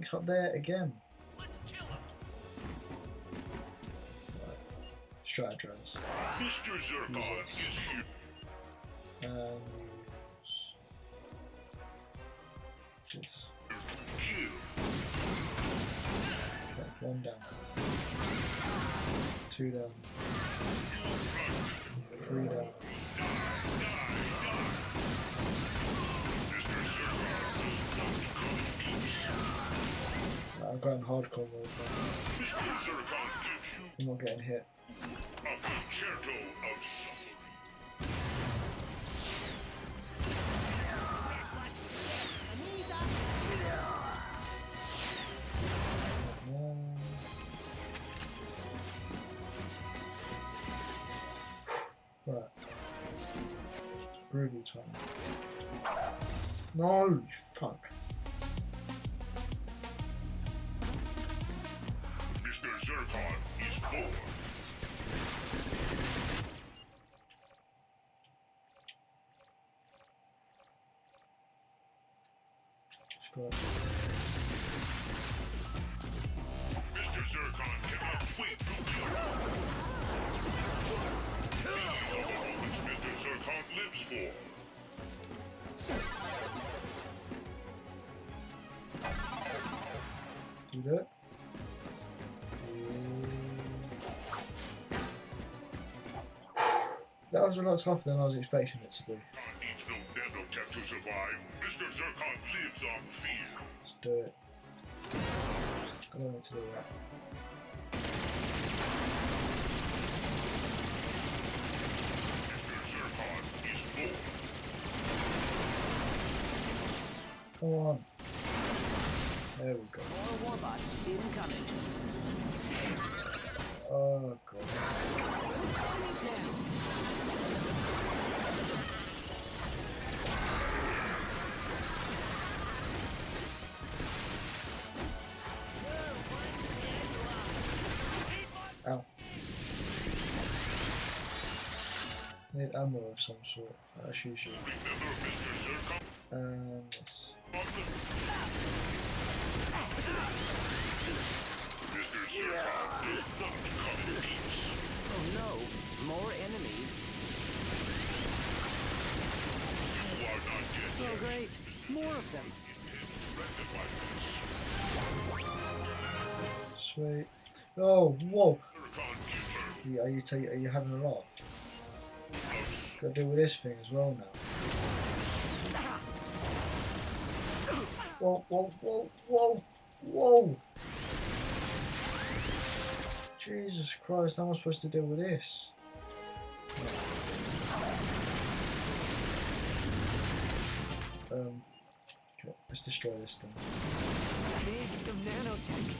it's up there again. Let's kill him. Right. Strategize. Mr. Zircon is here. And use this. Kill. Okay, 1 down. 2 down. 3 down. Mr. Zircon does not come in peace. I'm going hardcore mode now. Mr. Zircon gives you I'm not getting hit. a concerto of suffering. Right. Brutal time. No, you fuck. Mr. Zircon is born. Screw it. Mr. Zircon cannot wait to kill. These are the moments Mr. Zircon lives for. Do that. That was a lot tougher than I was expecting it to be. Zircon needs no nanotech to survive. Mr. Zircon lives on fear. Let's do it. I don't want to do that. Mr. Zircon is born. Come on. There we go. More warbots incoming. Oh god. Down. Ow. Need ammo of some sort. That's usually. Remember Mr. Zircon This. on the... Mr. Zircon does not come in peace. Oh no, more enemies. You are not yet Oh dead. great, more of them. Rectify this. Sweet. Oh, whoa. Zircon gives her Are you having a laugh? loves. Gotta deal with this thing as well now. Whoa, whoa, whoa, whoa, whoa! Jesus Christ, how am I supposed to deal with this? Okay, let's destroy this thing. Need some nanotech.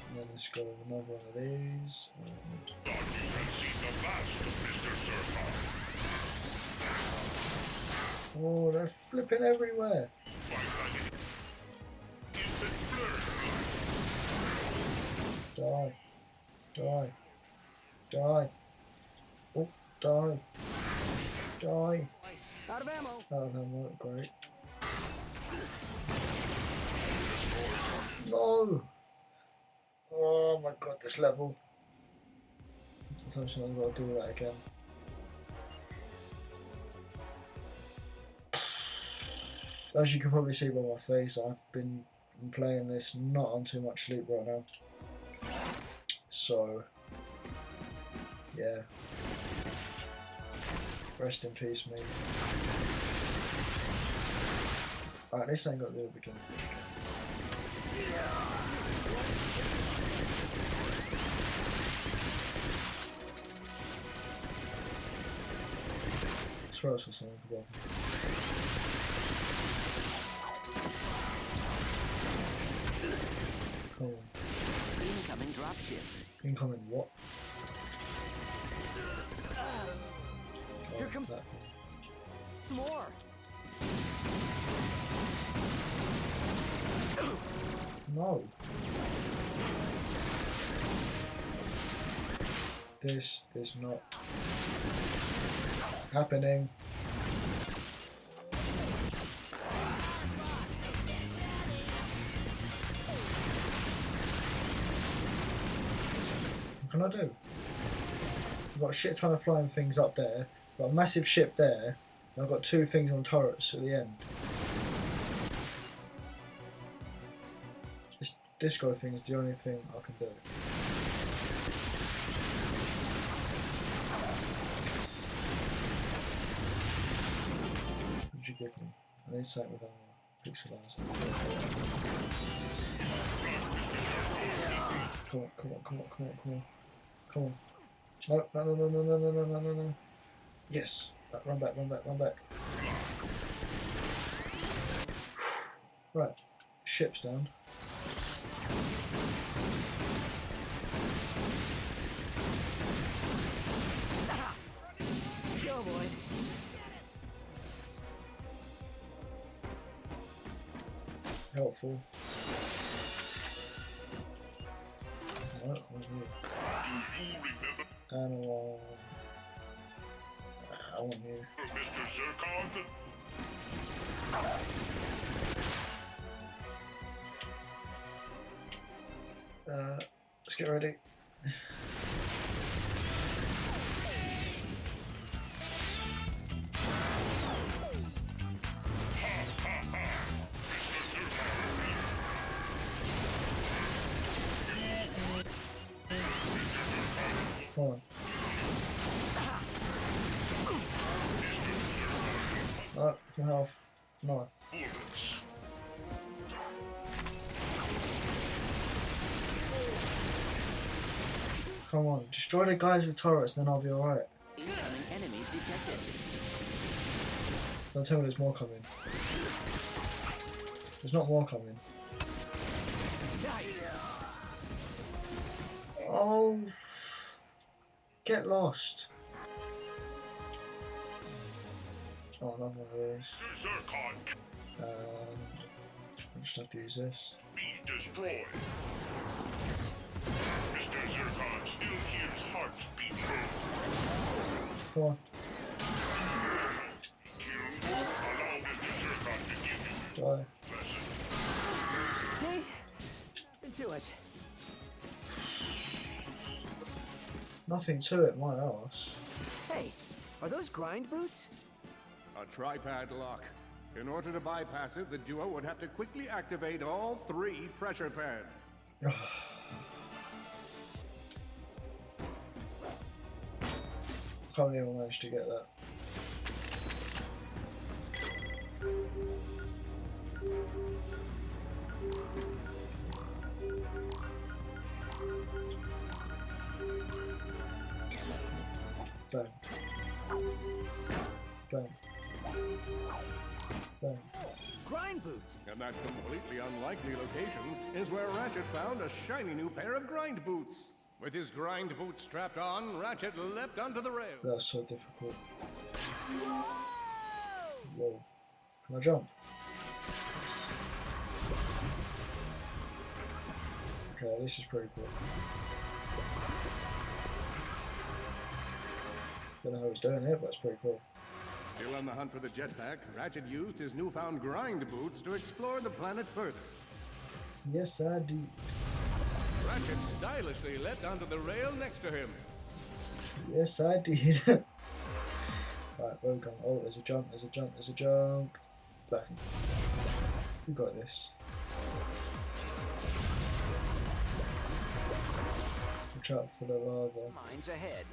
And then let's go with another one of these. And Thought you had seen the last of Mr. Zircon. oh, they're flipping everywhere. Fight like an infant blurred. Die. Die. Die. Oh, die. Die. Out of ammo. Oh, that worked great. No! Oh my god, this level. Essentially, I've got to do that again. As you can probably see by my face, I've been playing this not on too much sleep right now. So, yeah. Rest in peace, mate. Alright, this ain't got to do with the beginning. Let's throw us something for Come on. Incoming dropship. Incoming what? Here comes that. some more. No. This is not happening. What can I do? I've got a shit ton of flying things up there. I've got a massive ship there. And I've got 2 things on turrets at the end. This disco thing is the only thing I can do. What did you give me? I need something with pixelizer. Come on, come on, come on, come on, come on. Come on. No, no, no, no, no, no, no, no, no, no. Yes. Run back, run back, run back. Right. Ship's down. Go, boy. Helpful. Right, Do you remember, animal. I want you. Mr. Zircon? Let's get ready. Come on. Some health. No. Bullets. Come on. Destroy the guys with turrets, then I'll be alright. Incoming enemies detected. Don't tell me there's more coming. There's not more coming. Nice. Oh. Get lost. Oh, not one of those. Mr. Zircon I just have to use this. be destroyed. Mr. Zircon still hears hearts beat true. Come on. Kill. Allow Mr. Zircon to give you Die. a lesson. See? Into it. Nothing to it, my ass. Hey, are those grind boots? A tripad lock. In order to bypass it, the duo would have to quickly activate all 3 pressure pads. Can't even manage to get that. Bang. Bang. Bang. Grind boots. And that completely unlikely location is where Ratchet found a shiny new pair of grind boots. With his grind boots strapped on, Ratchet leapt onto the rail. That's so difficult. Whoa. Can I jump? Okay, this is pretty cool. Don't know how he's doing it, but it's pretty cool. Still on the hunt for the jetpack, Ratchet used his newfound grind boots to explore the planet further. Yes, I did. Ratchet stylishly leapt onto the rail next to him. Yes, I did. Right, where are we going? Oh, there's a jump, there's a jump, there's a jump. Bang. We got this. Watch out for the lava. Mine's ahead.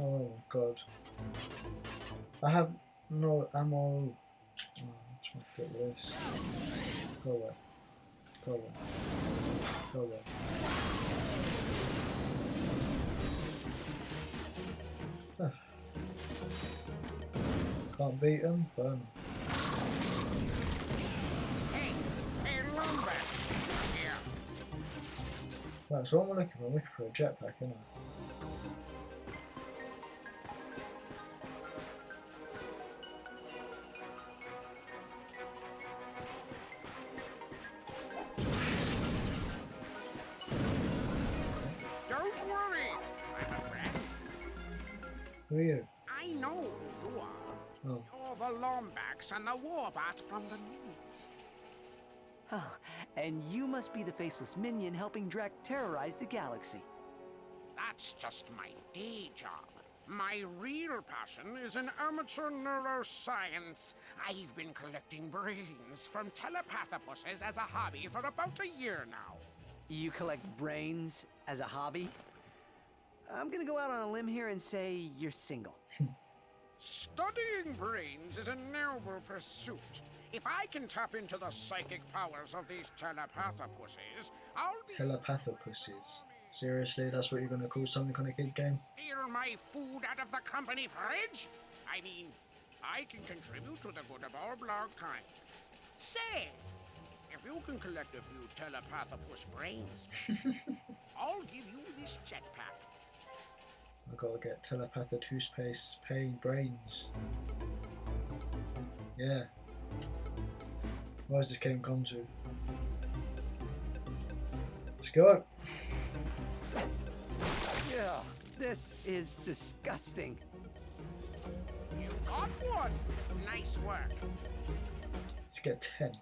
Oh my god. I have no ammo. Oh, I'm trying to get this. Go away. Go away. Go away. Ah. Can't beat him, burn him. Hey, lumber. Yeah. Right, so what am I looking for? I'm looking for a jetpack, isn't I? Don't worry. I'm a rat. Who are you? I know who you are. Oh, You're the Lombax and the Warbat from the news. Oh, and you must be the faceless minion helping Drek terrorize the galaxy. That's just my day job. My real passion is in amateur neuroscience. I've been collecting brains from telepathopuses as a hobby for about a year now. You collect brains as a hobby? I'm gonna go out on a limb here and say you're single. Studying brains is a noble pursuit. If I can tap into the psychic powers of these telepathopuses, I'll be telepathopuses. Seriously, that's what you're gonna call something on a kids game? steal my food out of the company fridge? I mean, I can contribute to the good of all blog kind. Say, if you can collect a few telepathopus brains, I'll give you this jetpack. I gotta get telepathotus pain brains. Yeah. Where's this game come to? Let's go. Yeah, this is disgusting. You got one. Nice work. Let's get 10.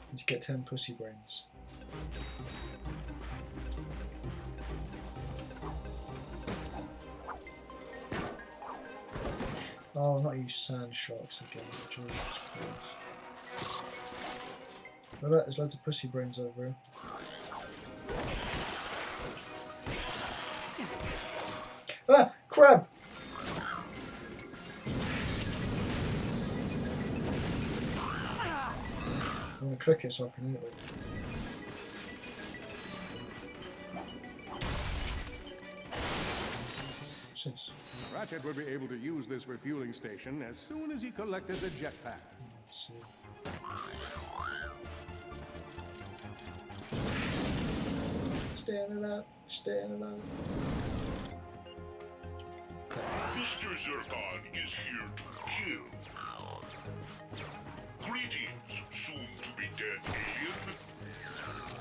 Let's get 10 pussy brains. Oh, not use sand sharks again. Jesus Christ. Look at that, there's loads of pussy brains over here. Ah! Crab! I'm gonna click it so I can eat it. What's this? Ratchet will be able to use this refueling station as soon as he collected the jetpack. Let's see. Stand it up, stand it up. Mr. Zircon is here to kill. Greetings, soon to be dead alien.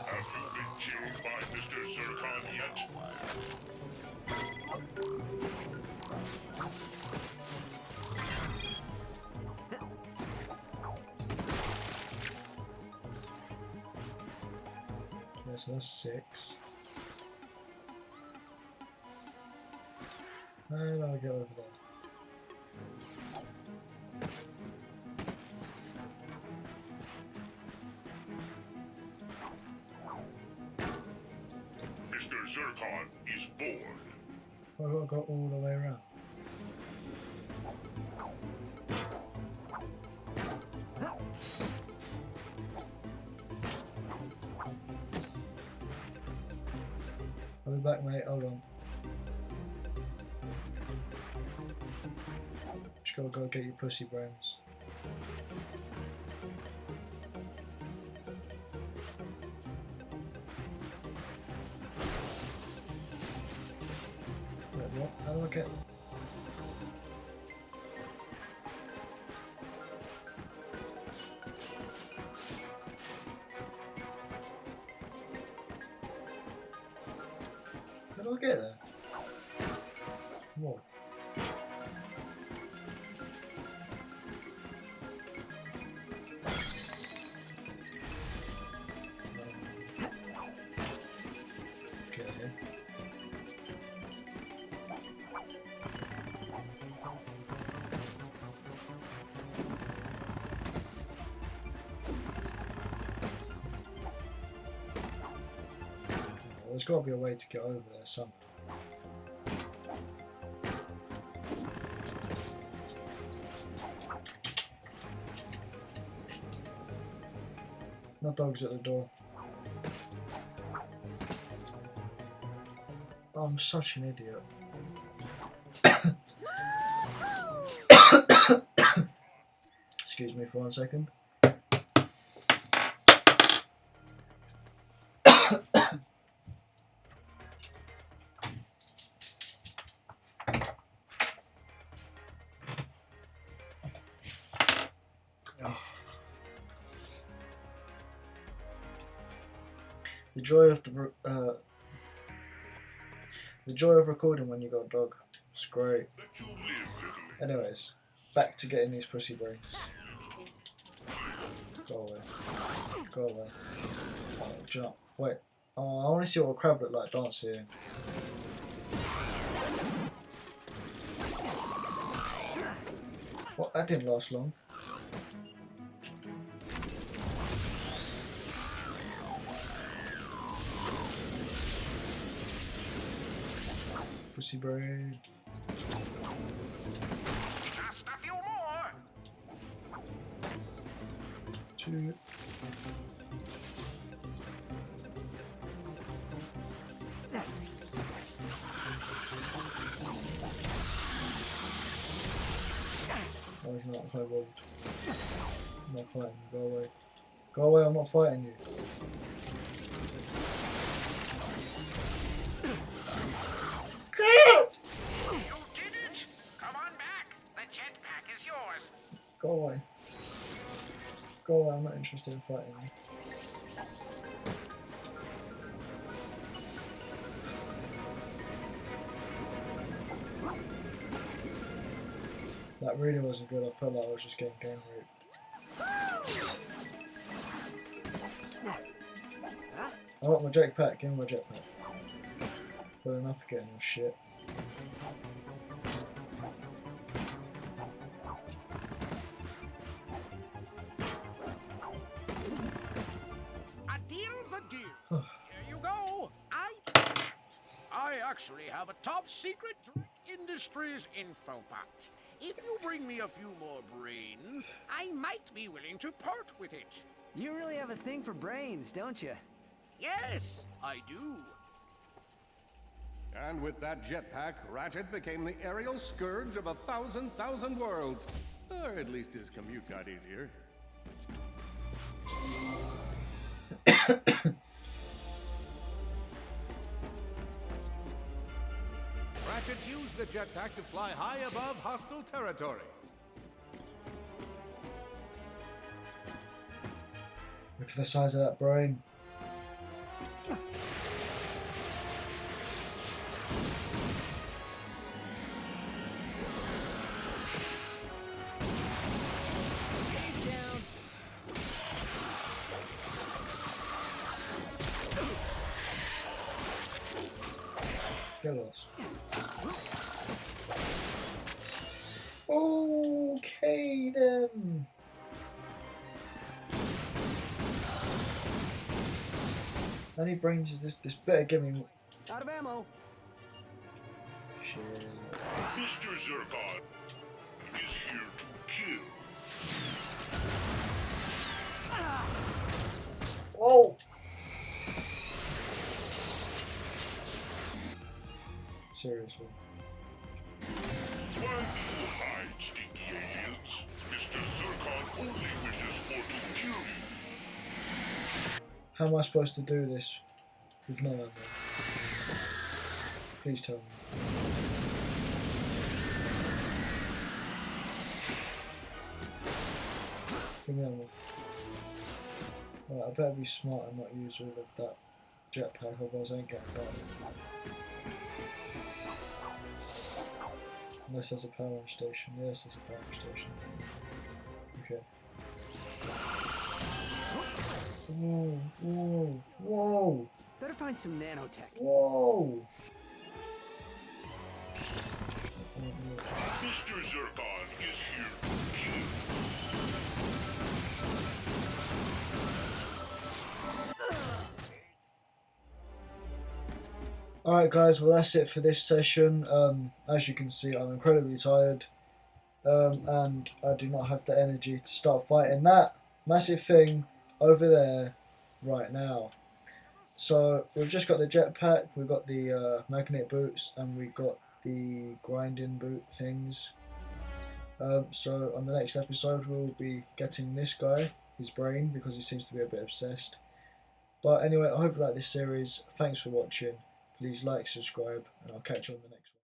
Have you been killed by Mr. Zircon yet? Okay, so that's 6. And I'll get over there. Mr. Zircon is bored. I've got to go all the way around. I'll be back, mate. Hold on. Just gotta go get your pussy brains. Wait, what? How do I get? How do I get there? What? Okay. There's got to be a way to get over there somehow. No dogs at the door. Oh, I'm such an idiot. Excuse me for 1 second. The joy of The joy of recording when you got a dog. It's great. Let you live, little. Anyways, back to getting these pussy brains. Go away. Go away. Oh, jump. Wait. Oh, I want to see what a crab look like dance here. What? That didn't last long. Pussy brain. Just a few more. 2. Oh, he's not so bold. I'm not fighting you. Go away. Go away, I'm not fighting you. You did it. Come on back. The jetpack is yours. Go away. Go away, I'm not interested in fighting you. That really wasn't good. I felt like I was just getting game raped. I want my jetpack. Give me my jetpack. Got enough of getting all shit. A deal's a deal. Here you go. I actually have a top secret Industries info pact. If you bring me a few more brains, I might be willing to part with it. You really have a thing for brains, don't you? Yes, I do. And with that jetpack, Ratchet became the aerial scourge of 1,000 worlds. Or at least his commute got easier. Ratchet used the jetpack to fly high above hostile territory. Look at the size of that brain. Get lost. Okay then. How many brains is this? This better give me. Out of ammo. Shit. Mr. Zircon is here to kill. Oh! Seriously. Why do you hide, stinky aliens? Mr. Zircon only wishes for to kill you. How am I supposed to do this with no ammo? Please tell me. Give me ammo. Alright, I better be smart and not use all of that jetpack, otherwise I ain't getting back. Unless there's a power station. Yes, there's a power station. Okay. Whoa, whoa, whoa, Better find some nanotech. whoa! Mr. Zircon is here to kill. Alright guys, well that's it for this session. As you can see, I'm incredibly tired. And I do not have the energy to start fighting that massive thing over there right now. So we've just got the jetpack, we've got the magnet boots, and we've got the grinding boot things. So on the next episode we'll be getting this guy, his brain, because he seems to be a bit obsessed. But anyway, I hope you like this series. Thanks for watching. Please like, subscribe, and I'll catch you on the next one.